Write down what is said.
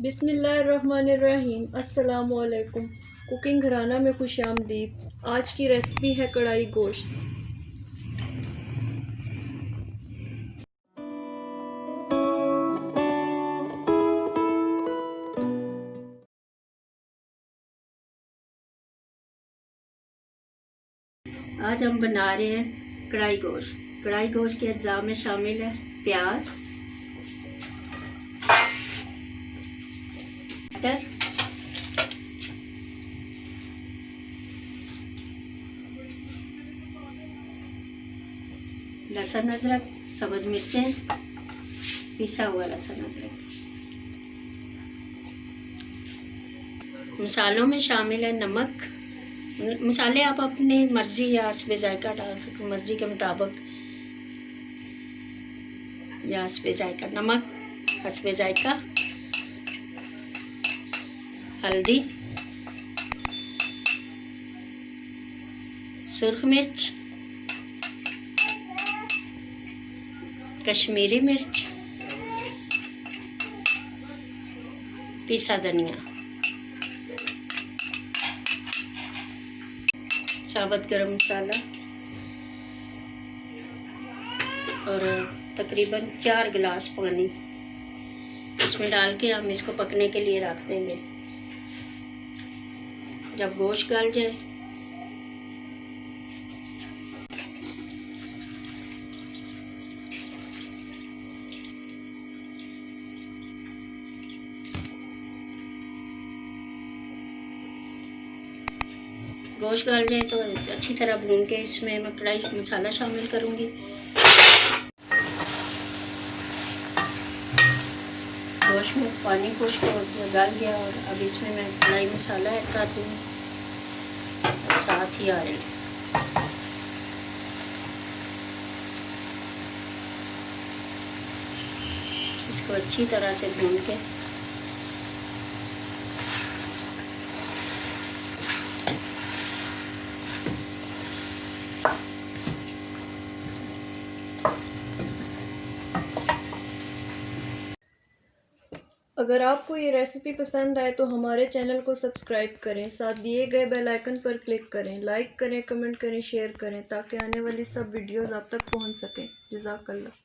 बिस्मिल्लाहिर्रहमानिर्रहीम। अस्सलामुअलैकुम। कुकिंग घराना में खुशामदीद। आज की रेसिपी है कढ़ाई गोश्त। आज हम बना रहे हैं कढ़ाई गोश्त। कढ़ाई गोश्त के अज्जा में शामिल है प्याज, टमाटर, लहसुन अदरक, सब्ज मिर्चें, पिसा हुआ लहसुन अदरक। मसालों में शामिल है नमक। मसाले आप अपनी मर्ज़ी या हस्बे जायका डाल सकते, मर्ज़ी के मुताबिक या हस्बे जायका। नमक हस्बे जायका, हल्दी, सुर्ख मिर्च, कश्मीरी मिर्च, पिसा धनिया, साबुत गरम मसाला और तकरीबन 4 गिलास पानी इसमें डाल के हम इसको पकने के लिए रख देंगे। जब गोश्त गल जाए गोश्त गल जाए तो अच्छी तरह भून के इसमें मैं कढ़ाई मसाला शामिल करूँगी। गोश्त में पानी कुछ गल गया और अब इसमें मैं कढ़ाई मसाला ऐड कर दूँगी और साथ ही ऑयल। इसको अच्छी तरह से भून के अगर आपको ये रेसिपी पसंद आए तो हमारे चैनल को सब्सक्राइब करें, साथ दिए गए बेल आइकन पर क्लिक करें, लाइक करें, कमेंट करें, शेयर करें ताकि आने वाली सब वीडियोस आप तक पहुंच सकें। जज़ाकल्लाह।